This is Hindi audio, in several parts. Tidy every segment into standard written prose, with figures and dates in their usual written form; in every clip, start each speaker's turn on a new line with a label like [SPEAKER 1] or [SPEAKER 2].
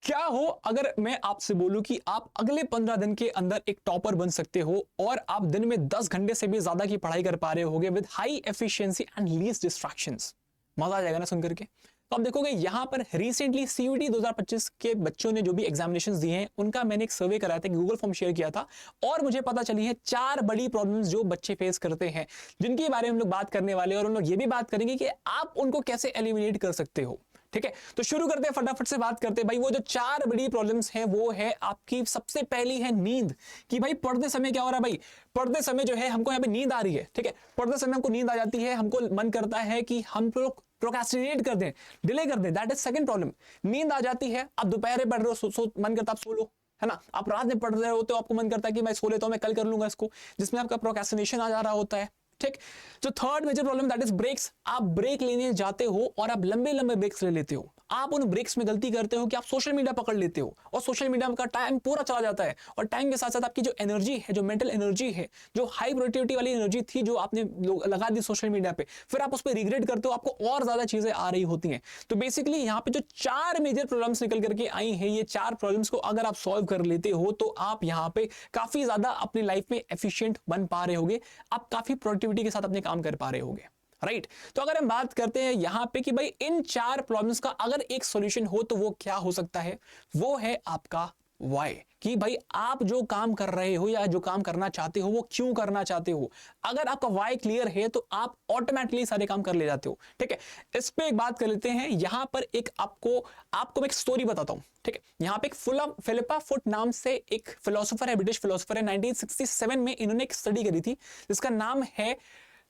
[SPEAKER 1] क्या हो अगर मैं आपसे बोलूं कि आप अगले 15 दिन के अंदर एक टॉपर बन सकते हो और आप दिन में 10 घंटे से भी ज्यादा की पढ़ाई कर पा रहे होगे with high efficiency and least distractions. मजा आ जाएगा ना सुन करके। तो आप देखोगे यहां पर रिसेंटली सीयूईटी 2025 के बच्चों ने जो भी एग्जामिनेशंस दिए हैं उनका मैंने एक सर्वे कराया था, गूगल फॉर्म शेयर किया था और मुझे पता चली है 4 बड़ी प्रॉब्लम्स जो बच्चे फेस करते हैं जिनके बारे में हम लोग बात करने वाले हैं और हम लोग ये भी बात करेंगे कि आप उनको कैसे एलिमिनेट कर सकते हो। ठीक है, तो शुरू करते हैं, फटाफट से बात करते हैं भाई। वो जो 4 बड़ी प्रॉब्लम्स हैं वो है आपकी सबसे पहली है नींद, कि भाई पढ़ते समय क्या हो रहा है भाई, पढ़ते समय जो है हमको यहाँ पे नींद आ रही है। ठीक है, पढ़ते समय हमको नींद आ जाती है, हमको मन करता है कि हम लोग प्रोक्रेस्टिनेट कर दें, डिले कर दें। That is second problem. नींद आ जाती है, आप दोपहर पढ़ रहे हो, मन करता आप सो लो, है ना। आप रात में पढ़ रहे होते हो, आपको मन करता है कि मैं सो लेता हूं, मैं कल कर लूंगा इसको, जिसमें आपका प्रोक्रेस्टिनेशन आ जा रहा होता है। ठीक, जो third major problem that is breaks. आप ब्रेक लेने जाते हो और आप लंबे लंबे ब्रेक्स ले लेते हो। आप उन ब्रेक्स में गलती करते हो कि आप सोशल मीडिया पकड़ लेते हो और सोशल मीडिया का टाइम पूरा चला जाता है और टाइम के साथ साथ आपकी जो एनर्जी है, जो मेंटल एनर्जी है, जो हाई प्रोडक्टिविटी वाली एनर्जी थी जो आपने लगा दी सोशल मीडिया पे, फिर आप उस पर रिग्रेट करते हो, आपको और ज्यादा चीजें आ रही होती हैं। तो बेसिकली यहाँ पे जो 4 मेजर प्रॉब्लम्स निकल करके आई हैं, ये 4 प्रॉब्लम्स को अगर आप सॉल्व कर लेते हो तो आप यहाँ पे काफी ज्यादा अपनी लाइफ में एफिशिएंट बन पा रहे होगे, आप काफी प्रोडक्टिविटी के साथ अपने काम कर पा रहे होगे। राइट, तो अगर हम बात करते हैं यहां पे कि भाई इन 4 प्रॉब्लम्स का अगर एक सॉल्यूशन हो तो वो क्या हो सकता है, वो है आपका वाई, कि भाई आप जो काम कर रहे हो या जो काम करना चाहते हो वो क्यों करना चाहते हो। अगर आपका वाई क्लियर है तो आप ऑटोमेटिकली सारे काम कर ले जाते हो। ठीक है, इस पे एक बात कर लेते हैं। यहां पर एक आपको मैं एक स्टोरी बताता हूं। ठीक है, यहां पे एक फिलिपा फुट नाम से एक फिलोसोफर है, ब्रिटिश फिलोसोफर है। 1967 में इन्होंने एक स्टडी करी थी जिसका नाम है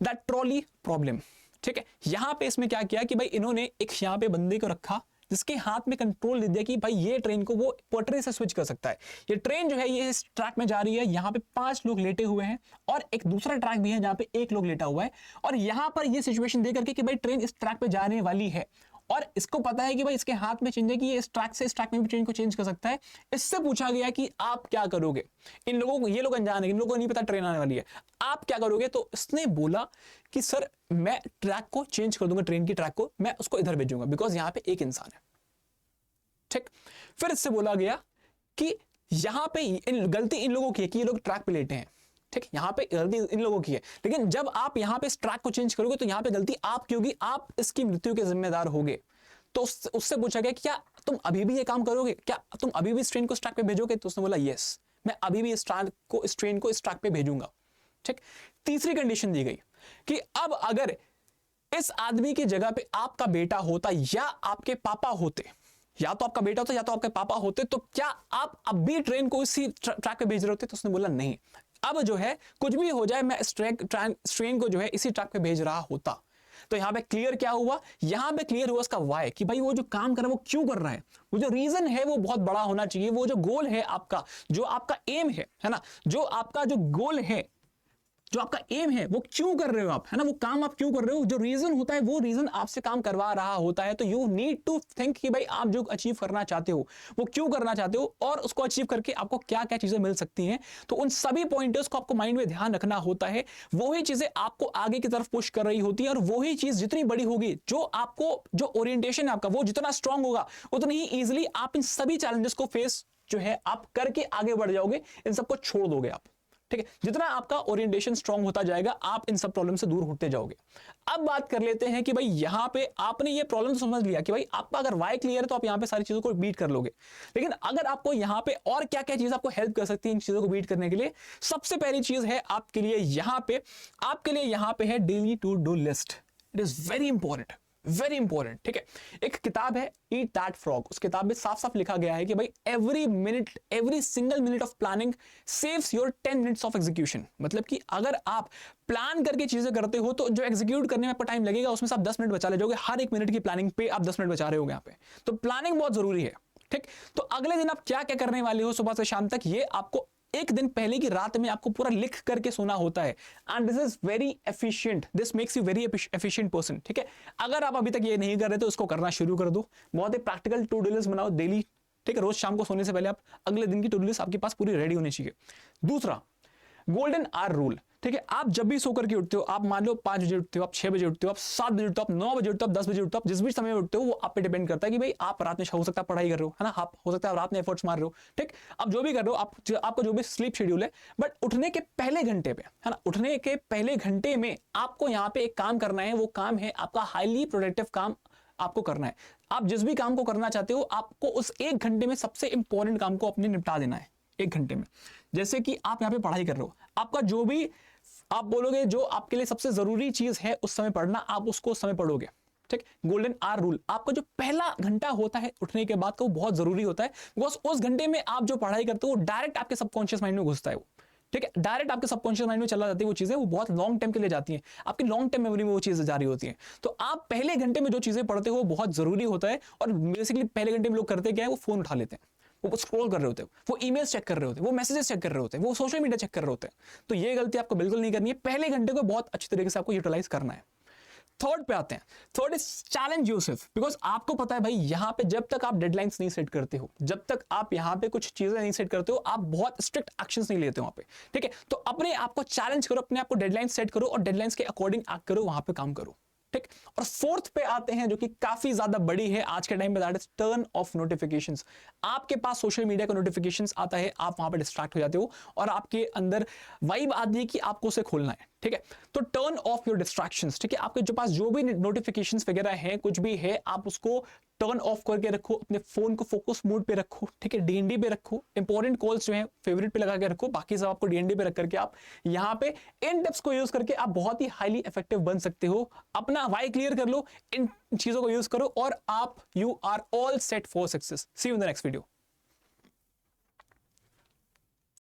[SPEAKER 1] द ट्रॉली प्रॉब्लम। ठीक है, यहां पे इसमें क्या किया कि भाई इन्होंने एक यहां पे बंदे को रखा जिसके हाथ में कंट्रोल दे दिया कि भाई ये ट्रेन को वो पटरी से स्विच कर सकता है। ये ट्रेन जो है ये इस ट्रैक में जा रही है, यहां पे 5 लोग लेटे हुए हैं और एक दूसरा ट्रैक भी है जहां पे 1 लोग लेटा हुआ है और यहां पर ये सिचुएशन दे करके कि भाई ट्रेन इस ट्रैक पे जाने वाली है और इसको पता है कि भाई इसके हाथ में चेंज है कि ये इस ट्रैक से इस ट्रैक में भी ट्रेन को चेंज कर सकता है। इससे पूछा गया कि आप क्या करोगे। इन लोगों को, ये लोग अनजान है, इन लोगों को नहीं पता ट्रेन आने वाली है, आप क्या करोगे। तो इसने बोला कि सर मैं ट्रैक को चेंज कर दूंगा, ट्रेन की ट्रैक को मैं उसको इधर भेजूंगा बिकॉज यहां पे एक इंसान है। ठीक, फिर इससे बोला गया कि यहां पे गलती इन लोगों की है कि ये लोग ट्रैक पे लेटे हैं। ठीक, यहां पे गलती इन लोगों की है, लेकिन जब आप यहां पे इस ट्रैक को चेंज करोगे तो यहां पे गलती आपकी होगी, आप इसकी मृत्यु के जिम्मेदार होगे। तो उससे पूछा गया कि क्या तुम अभी भी ये काम करोगे, क्या तुम अभी भी इस ट्रेन को इस ट्रैक पे भेजोगे। तो उसने बोला यस, मैं अभी भी इस ट्रेन को इस ट्रैक पे भेजूंगा। ठीक, तीसरी कंडीशन दी गई कि अब अगर इस आदमी की जगह पे आपका बेटा होता या आपके पापा होते, या तो आपका बेटा होता या तो आपके पापा होते, तो क्या आप अब भी ट्रेन को इसी ट्रैक पे भेज रहे होते। तो उसने बोला नहीं, अब जो है कुछ भी हो जाए मैं इस ट्रेन को जो है इसी ट्रैक पे भेज रहा होता। तो यहां पे क्लियर क्या हुआ, यहां पे क्लियर हुआ उसका वाई, कि भाई वो जो काम कर रहा है वो क्यों कर रहा है, वो जो रीजन है वो बहुत बड़ा होना चाहिए, वो जो गोल है आपका, जो आपका एम है ना, जो आपका जो गोल है, जो आपका एम है वो क्यों कर रहे हो आप, है ना, वो काम आप क्यों कर रहे हो, जो रीजन होता है वो रीजन आपसे काम करवा रहा होता है। तो यू नीड टू थिंक कि भाई आप जो अचीव करना चाहते हो वो क्यों करना चाहते हो और उसको अचीव करके आपको क्या क्या चीजें मिल सकती हैं। तो उन सभी पॉइंटर्स को आपको माइंड में ध्यान रखना होता है, वही चीजें आपको आगे की तरफ पुश कर रही होती है और वही चीज जितनी बड़ी होगी, जो आपको जो ओरिएंटेशन है आपका वो जितना स्ट्रांग होगा, उतनी ही इजिली आप इन सभी चैलेंजेस को फेस जो है आप करके आगे बढ़ जाओगे, इन सबको छोड़ दोगे आप। ठीक है, जितना आपका ओरिएंटेशन स्ट्रांग होता जाएगा आप इन सब प्रॉब्लम से दूर होते जाओगे। अब बात कर लेते हैं कि भाई यहां पे आपने ये प्रॉब्लम समझ लिया कि भाई आपका अगर वाई क्लियर है तो आप यहां पे सारी चीजों को बीट कर लोगे, लेकिन अगर आपको यहां पे और क्या क्या चीज आपको हेल्प कर सकती है इन चीजों को बीट करने के लिए, सबसे पहली चीज है आपके लिए यहां पे है daily to do list. It is very important, very important. ठीक है, एक किताब है ईट दैट फ्रॉग, उस किताब में साफ साफ लिखा गया है कि भाई every single minute of planning saves your 10 minutes of execution. मतलब कि अगर आप प्लान करके चीजें करते हो तो जो एग्जीक्यूट करने में आपको टाइम लगेगा उसमें से आप 10 मिनट बचा ले जाओगे। हर एक मिनट की प्लानिंग पे आप 10 मिनट बचा रहे हो यहाँ पे, तो प्लानिंग बहुत जरूरी है। ठीक, तो अगले दिन आप क्या क्या करने वाले हो सुबह से शाम तक, ये आपको एक दिन पहले की रात में आपको पूरा लिख करके सोना होता है। And this is very efficient, this makes you very efficient person. ठीक है, अगर आप अभी तक ये नहीं कर रहे तो इसको करना शुरू कर दो। बहुत ही प्रैक्टिकल टू डू लिस्ट बनाओ डेली। ठीक है, रोज शाम को सोने से पहले आप अगले दिन की टू डू लिस्ट आपके पास पूरी रेडी होनी चाहिए। दूसरा, गोल्डन आवर रूल, ठीक है। आप जब भी सो करके उठते हो, आप मान लो 5 बजे उठते हो, आप 6 बजे उठते हो, आप 7 बजे उठते हो, आप 9 बजे उठते हो, आप 10 बजे उठते हो, आप जिस भी समय उठते हो वो आप पे डिपेंड करता है कि भाई आप रात में हो सकता है पढ़ाई कर रहे हो, है ना, आप हो सकता है आप रात में एफर्ट्स मार रहे हो, ठीक। अब जो भी कर रहे हो आप, आपका जो भी स्लीप शेड्यूल है, बट उठने के पहले घंटे पे, है ना, उठने के पहले घंटे में आपको यहाँ पे एक काम करना है। वो काम है आपका हाईली प्रोडक्टिव काम आपको करना है। आप जिस भी काम को करना चाहते हो, आपको उस 1 घंटे में सबसे इंपॉर्टेंट काम को अपने निपटा देना है 1 घंटे में। जैसे कि आप यहाँ पे पढ़ाई कर रहे हो, आपका जो भी आप बोलोगे जो आपके लिए सबसे जरूरी चीज है उस समय पढ़ना, आप उसको उस समय पढ़ोगे, ठीक। गोल्डन आवर रूल, आपका जो पहला घंटा होता है उठने के बाद का, वो बहुत जरूरी होता है, बिकॉज उस घंटे में आप जो पढ़ाई करते हो वो डायरेक्ट आपके सबकॉन्शियस माइंड में घुसता है, वो ठीक है, डायरेक्ट आपके सबकॉन्शियस माइंड में चला जाती है वो चीजें, वो बहुत लॉन्ग टाइम के लिए जाती हैं, आपकी लॉन्ग टाइम मेमोरी में वो चीजें जारी होती हैं। तो आप पहले घंटे में जो चीजें पढ़ते हो वो बहुत जरूरी होता है। और बेसिकली पहले घंटे में लोग करते क्या है, वो फोन उठा लेते हैं, वो स्क्रॉल कर रहे होते हैं, वो ईमेल्स चेक कर रहे होते हैं, वो मैसेजेस चेक कर रहे होते हैं, वो सोशल मीडिया चेक कर रहे होते हैं। तो ये गलती आपको बिल्कुल नहीं करनी है, पहले घंटे को बहुत अच्छी तरीके से आपको यूटिलाइज करना है। थर्ड पे आते हैं, third is challenge yourself, because आपको पता है भाई यहाँ पे जब तक आप डेडलाइंस नहीं सेट करते हो, जब तक आप यहाँ पे कुछ चीजें नहीं सेट करते हो, आप बहुत स्ट्रिक्ट एक्शंस नहीं लेते हो वहां पे, ठीक है। तो अपने आप को चैलेंज करो, अपने आप को डेडलाइन सेट करो और डेडलाइंस के अकॉर्डिंग एक्ट करो, वहां पे काम करो, ठीक। और फोर्थ पे आते हैं जो कि काफी ज्यादा बड़ी है आज के टाइम पे, that is turn off notifications. आपके पास सोशल मीडिया का नोटिफिकेशंस आता है, आप वहां पे डिस्ट्रैक्ट हो जाते हो और आपके अंदर वाइब आती है कि आपको उसे खोलना है, ठीक है। तो टर्न ऑफ योर डिस्ट्रैक्शंस, ठीक है। आपके जो पास जो भी नोटिफिकेशंस वगैरह हैं, कुछ भी है, आप उसको टर्न ऑफ करके रखो, अपने फोन को फोकस मोड पे रखो, ठीक है, डीएनडी पे रखो, इंपॉर्टेंट कॉल्स जो है फेवरेट पे लगा के रखो, बाकी सब आपको डीएनडी पे रख करके आप यहाँ पे इन टिप्स को यूज करके आप बहुत ही हाईली इफेक्टिव बन सकते हो। अपना वाई क्लियर कर लो, इन चीजों को यूज करो और आप you are all set for success. See you in the next video.